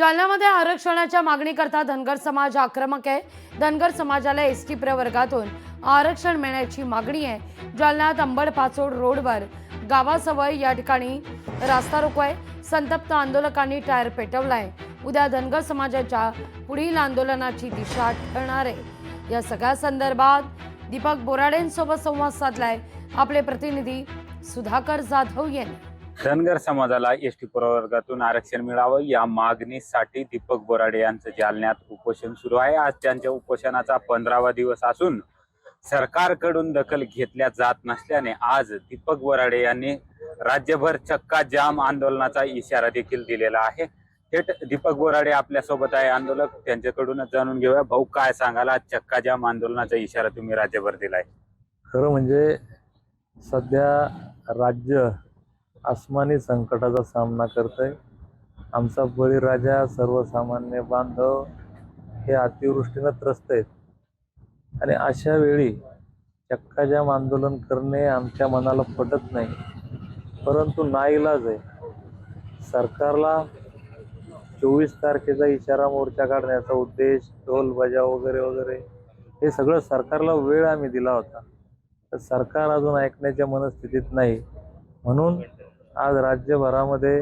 जालन्यामध्ये आरक्षणाच्या मागणीकरता धनगर समाज आक्रमक आहे। धनगर समाजाला एसटी प्रवर्गातून आरक्षण मिळण्याची मागणी आहे। जालन्यात अंबड पाचोड रोडवर गावासवय या ठिकाणी रास्ता रोको आहे। संतप्त आंदोलकांनी टायर पेटवलाय। उद्या धनगर समाजाच्या पुढील आंदोलनाची दिशा ठरणार आहे। या सगळ्या संदर्भात दीपक बोराडेंसोबत संवाद साधलाय आपले प्रतिनिधी सुधाकर जाधव यांनी। धनगर समाजाला एसटी प्रवर्गातून आरक्षण मिळावं या मागणीसाठी दीपक बोराडे यांचं जालन्यात उपोषण सुरू आहे। आज त्यांच्या उपोषणाचा 15वा दिवस असून सरकारकडून दखल घेतल्या जात नसल्याने आज दीपक बोराडे यांनी राज्यभर चक्का जाम आंदोलनाचा इशारा देखील दिलेला आहे। थेट दीपक बोराडे आपल्या सोबत आहे, आंदोलक, त्यांच्याकडूनच जाणून घेऊया। भाऊ, काय सांगाल, आज चक्का जाम आंदोलनाचा इशारा तुम्ही राज्यभर दिलाय? खरं म्हणजे सध्या राज्य आसमानी संकटाचा सामना करतंय। आमचा बळीराजा, सर्वसामान्य बांधव हे अतिवृष्टीनं त्रस्त आहेत आणि अशा वेळी चक्काजाम आंदोलन करणे आमच्या मनाला पटत नाही, परंतु नाईलाज आहे। सरकारला 24 तारखेचा इशारा मोर्चा काढण्याचा उद्देश, ढोल बजाव वगैरे वगैरे हे सगळं सरकारला वेळ आम्ही दिला होता, तर सरकार अजून ऐकण्याच्या मनस्थितीत नाही। म्हणून आज राज्यभरामध्ये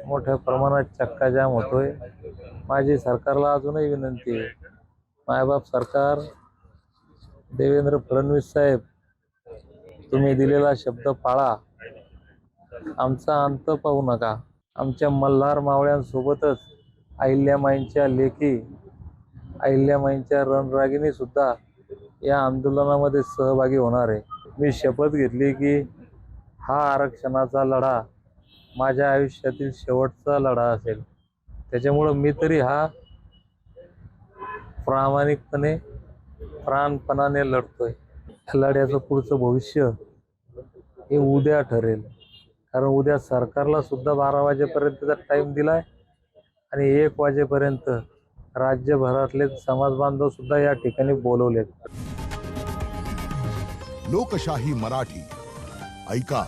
मोठ्या प्रमाणात चक्काजाम होतोय। माझी सरकारला अजूनही विनंती आहे, मायबाप सरकार, देवेंद्र फडणवीस साहेब, तुम्ही दिलेला शब्द पाळा, आमचा अंत पाहू नका। आमच्या मल्हार मावळ्यांसोबतच अहिल्यामाईंच्या लेकी, अहिल्यामाईंच्या रणरागिणी सुद्धा या आंदोलनामध्ये सहभागी होणार आहे। मी शपथ घेतली की हा आरक्षणाचा लढा माझ्या आयुष्यातील शेवटचा लढा असेल। त्याच्यामुळं मी तरी हा प्रामाणिकपणे, प्राणपणाने लढतोय। लढ्याचं पुढचं भविष्य हे उद्या ठरेल, कारण उद्या सरकारला सुद्धा 12 वाजेपर्यंतचा टाइम दिलाय आणि 1 वाजेपर्यंत राज्यभरातले समाज बांधव सुद्धा या ठिकाणी बोलवलेत। लोकशाही मराठी ऐका,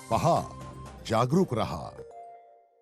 पहा, जागरूक रहा।